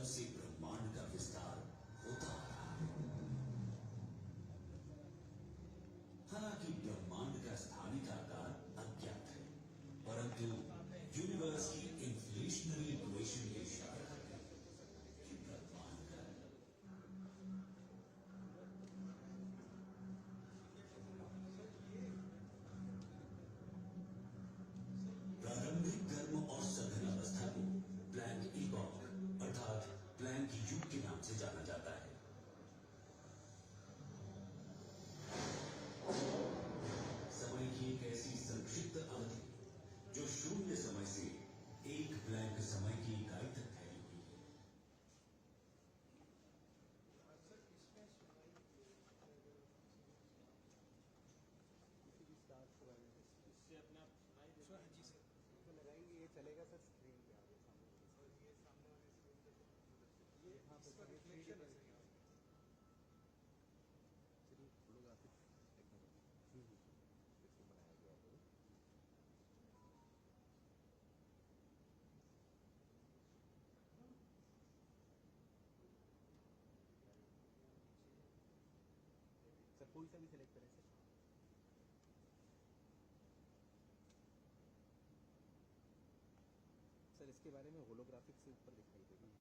तब से ब्रह्मांड का विस्तार होता आ रहा है। हालांकि ब्रह्मांड का स्थानिक आकार अज्ञात है, परंतु यूनिवर्स की इन्फ्लेशनरी इक्वेशन ये इशारा करती है कि ब्रह्मांड का प्रारंभिक गर्म और सघन अवस्था को प्लैंक इपॉक अर्थात प्लैंक युग के नाम से जाना जाता है। समय की एक ऐसी संक्षिप्त अवधि जो शून्य समय से एक प्लैंक समय की इकाई तक फैली हुई है। इससे अपना सुनाई जी सर तो लगाएंगे, ये चलेगा सर स्क्रीन पे आगे सामने और ये सामने वाले स्क्रीन पे ये हाँ इसका रिफ्लेक्शन है सर। चलिए फोटोग्राफी टेक्नोलॉजी इसको बनाया गया है। सर कोई सा भी सिलेक्ट करें सर। सर इसके बारे में होलोग्राफिक से ऊपर दिखाई देगी।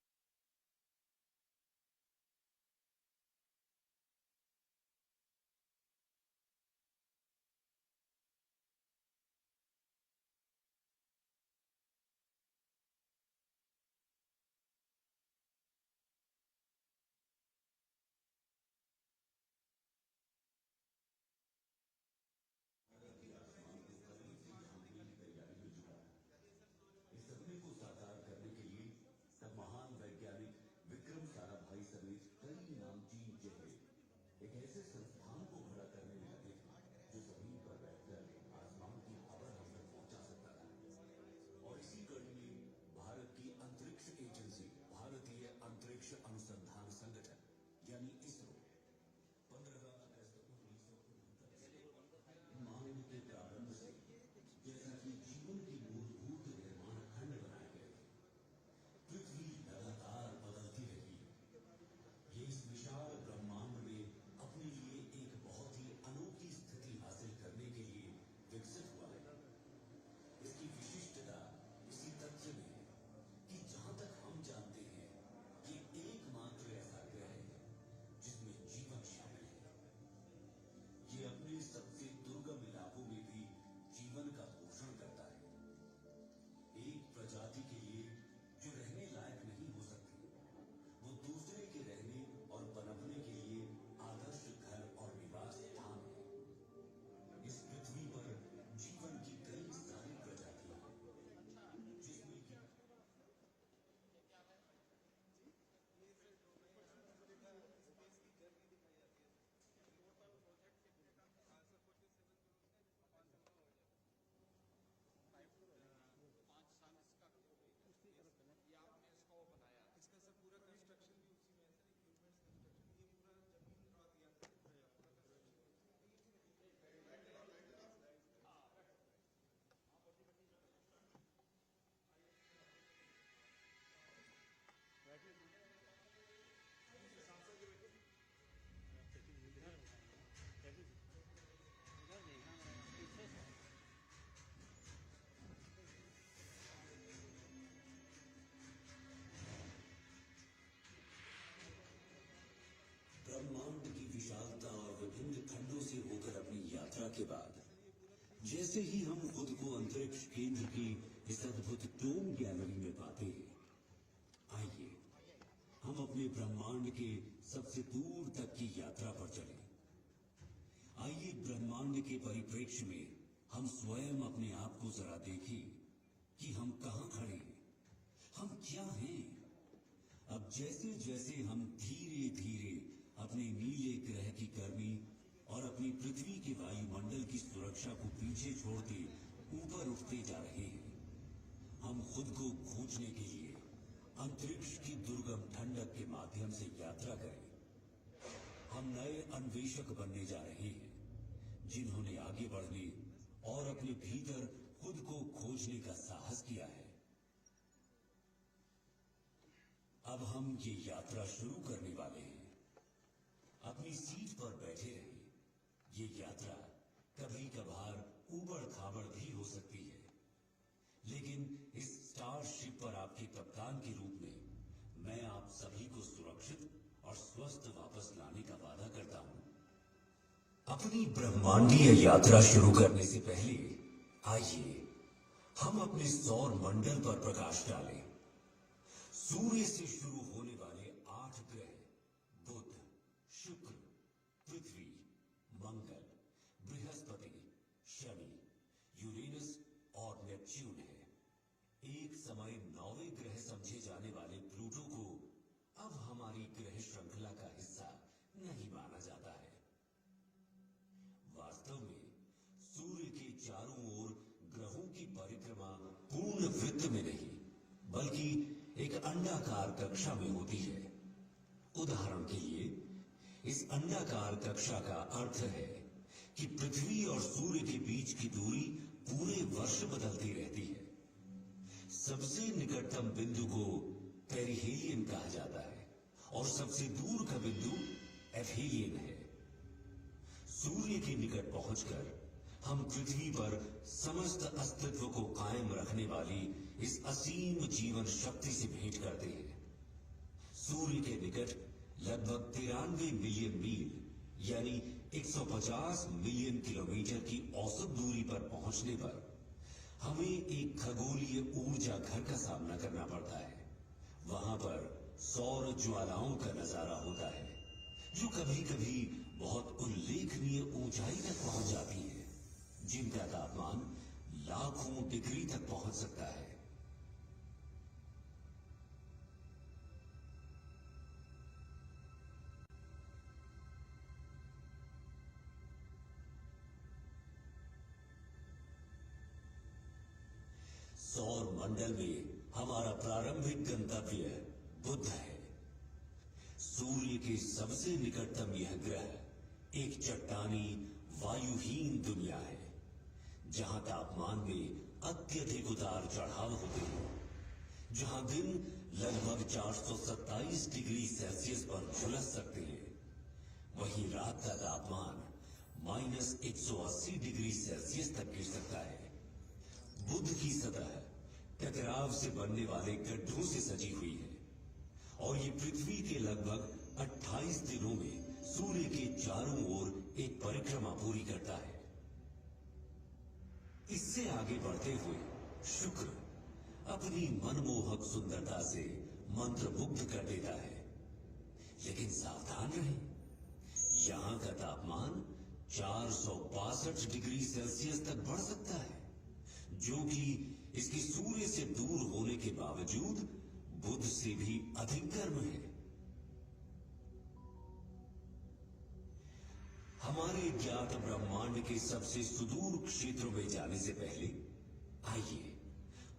इस सपने को साकार करने के लिए तब महान वैज्ञानिक विक्रम साराभाई समेत कई नामचीन चेहरे एक ऐसे संस्थान को खड़ा करने में लगे थे जो जमीन पर बैठकर आसमान की खबर हम तक पहुंचा सकता था। और इसी कड़ी में भारत की अंतरिक्ष एजेंसी भारतीय अंतरिक्ष अनुसंधान संगठन यानी इसरो 15 अगस्त 1969 मानव के प्रारंभ से जैसा कि जीवन की मूलभूत निर्माण खंड बनाए गए थे, पृथ्वी लगातार बदलती रही है। ये इस विशाल ब्रह्मांड में अपने लिए एक बहुत ही अनोखी स्थिति हासिल करने के लिए विकसित हुआ है। इसकी विशिष्टता इसी तथ्य में है कि जहां तक हम जानते हैं ये एकमात्र ऐसा ग्रह है जिसमें जीवन शामिल है। ये अपने सबसे दुर्गम इलाकों में भी जीवन का पोषण करता है। एक प्रजाति के लिए जो रहने लायक नहीं हो सकती, वो दूसरे के रहने और पनपने के लिए आदर्श घर और निवास स्थान है। इस पृथ्वी पर जीवन की कई सारी प्रजातियां हैं जिसमें कि ये आपने इसका वो बनाया, इसका सब पूरा कंस्ट्रक्शन भी उसी में है सर। इक्विपमेंट्स कंस्ट्रक्शन ये पूरा जमीन ड्रा किया था ब्रह्मांड की विशालता और विभिन्न खंडों से होकर अपनी यात्रा के बाद जैसे ही हम खुद को अंतरिक्ष केंद्र की इस अद्भुत डोम गैलरी में पाते हैं, आइए हम अपने ब्रह्मांड के सबसे दूर तक की यात्रा पर चलें। आइए ब्रह्मांड के परिप्रेक्ष्य में हम स्वयं अपने आप को जरा देखें कि हम कहां खड़े हैं, हम क्या हैं। अब जैसे जैसे हम धीरे धीरे अपने नीले ग्रह की गर्मी और अपनी पृथ्वी के वायुमंडल की सुरक्षा को पीछे छोड़ते ऊपर उठते जा रहे हैं, हम खुद को खोजने के लिए अंतरिक्ष की दुर्गम ठंडक के माध्यम से यात्रा करें। हम नए अन्वेषक बनने जा रहे हैं जिन्होंने आगे बढ़ने और अपने भीतर खुद को खोजने का साहस किया है। अब हम ये यात्रा शुरू करने वाले हैं। अपनी सीट पर बैठे रहिए। ये यात्रा कभी कभार ऊबड़ खाबड़ भी हो सकती है, लेकिन इस स्टारशिप पर आपके कप्तान के रूप में मैं आप सभी को सुरक्षित और स्वस्थ वापस लाने का वादा करता हूं। अपनी ब्रह्मांडीय यात्रा शुरू करने से पहले आइए हम अपने सौर मंडल पर प्रकाश डालें। सूर्य से शुरू होने वाले 8 ग्रह बुध, शुक्र, पृथ्वी, मंगल, बृहस्पति, शनि, यूरेनस और नेपच्यून है। एक समय 9वें ग्रह समझे जाने वाले प्लूटो को अब हमारी ग्रह श्रृंखला का हिस्सा नहीं माना जाता है। वास्तव में सूर्य के चारों ओर ग्रहों की परिक्रमा पूर्ण वृत्त में नहीं, बल्कि एक अंडाकार कक्षा में होती है। उदाहरण के लिए, इस अंडाकार कक्षा का अर्थ है कि पृथ्वी और सूर्य के बीच की दूरी पूरे वर्ष बदलती रहती है। सबसे निकटतम बिंदु को पेरिहेलियन कहा जाता है और सबसे दूर का बिंदु एफहेलियन है। सूर्य के निकट पहुंचकर हम पृथ्वी पर समस्त अस्तित्व को कायम रखने वाली इस असीम जीवन शक्ति से भेंट करते हैं। सूर्य के निकट लगभग 93 मिलियन मील यानी 150 मिलियन किलोमीटर की औसत दूरी पर पहुंचने पर हमें एक खगोलीय ऊर्जा घर का सामना करना पड़ता है। वहां पर सौर ज्वालाओं का नजारा होता है, जो कभी कभी बहुत उल्लेखनीय ऊंचाई तक पहुंच जाती है, जिनका तापमान लाखों डिग्री तक पहुंच सकता है। सौर मंडल में हमारा प्रारंभिक गंतव्य बुध है। सूर्य के सबसे निकटतम यह ग्रह एक चट्टानी वायुहीन दुनिया है, जहां तापमान में अत्यधिक उतार चढ़ाव होते हैं, जहां दिन लगभग 427 डिग्री सेल्सियस पर झुलस सकते हैं, वहीं रात का तापमान -180 डिग्री सेल्सियस तक गिर सकता है। बुध की सतह टकराव से बनने वाले गड्ढों से सजी हुई है और ये पृथ्वी के लगभग 28 दिनों में सूर्य के चारों ओर एक परिक्रमा पूरी करता है। इससे आगे बढ़ते हुए शुक्र अपनी मनमोहक सुंदरता से मंत्रमुग्ध कर देता है, लेकिन सावधान रहें, यहां का तापमान 462 डिग्री सेल्सियस तक बढ़ सकता है, जो कि इसके सूर्य से दूर होने के बावजूद बुध से भी अधिक गर्म है। हमारे ज्ञात ब्रह्मांड के सबसे सुदूर क्षेत्रों में जाने से पहले आइए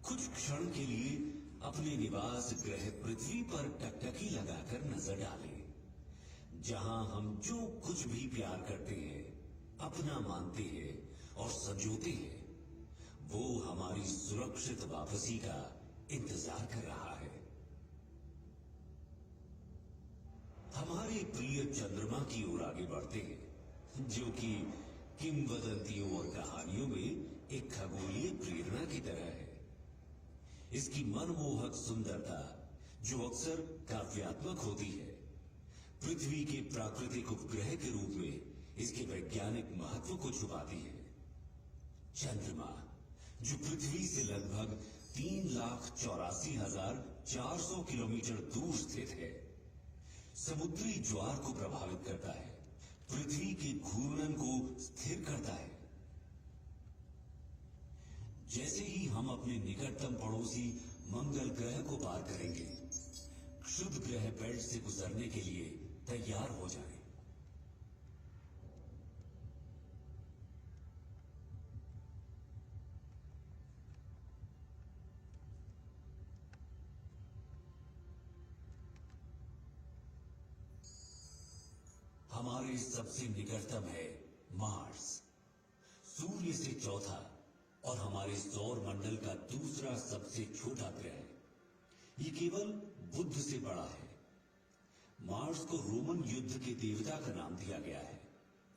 कुछ क्षण के लिए अपने निवास ग्रह पृथ्वी पर टकटकी लगाकर नजर डालें, जहां हम जो कुछ भी प्यार करते हैं, अपना मानते हैं और संजोते हैं, वो हमारी सुरक्षित वापसी का इंतजार कर रहा है। हमारे प्रिय चंद्रमा की ओर आगे बढ़ते हैं, जो कि किंवदंतियों और कहानियों में एक खगोलीय प्रेरणा की तरह है। इसकी मनमोहक सुंदरता, जो अक्सर काव्यात्मक होती है, पृथ्वी के प्राकृतिक उपग्रह के रूप में इसके वैज्ञानिक महत्व को छुपाती है। चंद्रमा, जो पृथ्वी से लगभग 3,84,400 किलोमीटर दूर स्थित है, समुद्री ज्वार को प्रभावित करता है, पृथ्वी के घूर्णन को स्थिर करता है। जैसे ही हम अपने निकटतम पड़ोसी मंगल ग्रह को पार करेंगे, क्षुद्र ग्रह बेल्ट से गुजरने के लिए तैयार हो जाएं। हमारे सबसे निकटतम है मार्स, सूर्य से चौथा और हमारे सौर मंडल का दूसरा सबसे छोटा ग्रह। ये केवल बुद्ध से बड़ा है। मार्स को रोमन युद्ध के देवता का नाम दिया गया है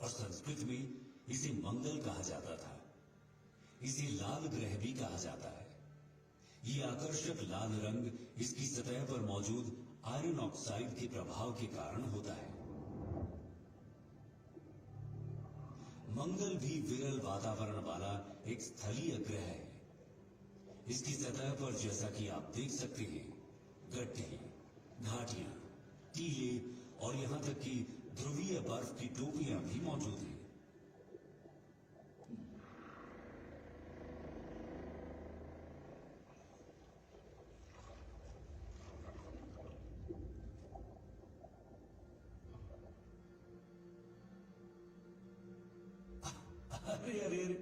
और संस्कृत में इसे मंगल कहा जाता था। इसे लाल ग्रह भी कहा जाता है। ये आकर्षक लाल रंग इसकी सतह पर मौजूद आयरन ऑक्साइड के प्रभाव के कारण होता है। मंगल भी विरल वातावरण वाला एक स्थलीय ग्रह है। इसकी सतह पर जैसा कि आप देख सकते हैं, गड्ढे, घाटियां, टीले और यहां तक कि ध्रुवीय बर्फ की टोपियां भी मौजूद हैं। अरे अरे अरे,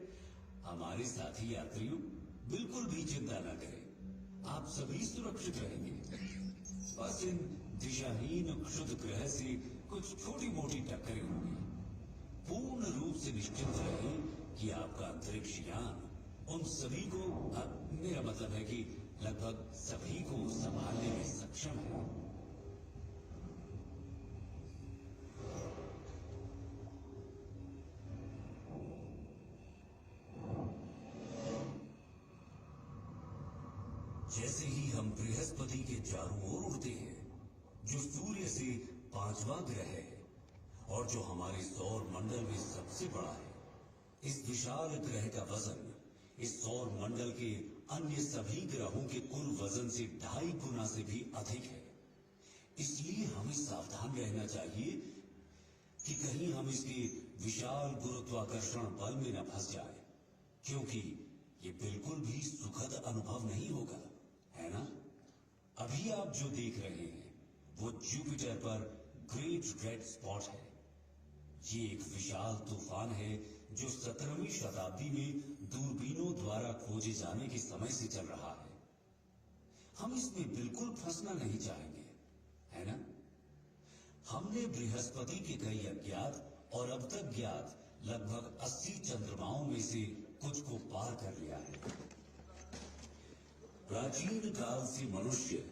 हमारे साथी यात्रियों, बिल्कुल भी चिंता न करें। आप सभी सुरक्षित रहेंगे। बस इन दिशाहीन क्षुद्र ग्रह से कुछ छोटी मोटी टक्करें होंगी। पूर्ण रूप से निश्चिंत रहें कि आपका अंतरिक्ष यान उन सभी को, मेरा मतलब है कि लगभग सभी को संभालने में सक्षम है। जैसे ही हम बृहस्पति के चारों ओर उड़ते हैं, जो सूर्य से 5वां ग्रह है और जो हमारे सौर मंडल में सबसे बड़ा है, इस विशाल ग्रह का वजन इस सौर मंडल के अन्य सभी ग्रहों के कुल वजन से 2.5 गुना से भी अधिक है। इसलिए हमें सावधान रहना चाहिए कि कहीं हम इसके विशाल गुरुत्वाकर्षण बल में न फंस जाए, क्योंकि ये बिल्कुल भी सुखद अनुभव नहीं होगा, है ना? अभी आप जो देख रहे हैं वो जुपिटर पर ग्रेट रेड स्पॉट है। ये एक विशाल तूफान है जो 17वीं शताब्दी में दूरबीनों द्वारा खोजे जाने के समय से चल रहा है। हम इसमें बिल्कुल फंसना नहीं चाहेंगे, है ना? हमने बृहस्पति के कई अज्ञात और अब तक ज्ञात लगभग 80 चंद्रमाओं में से कुछ को पार कर लिया है। प्राचीन काल से मनुष्य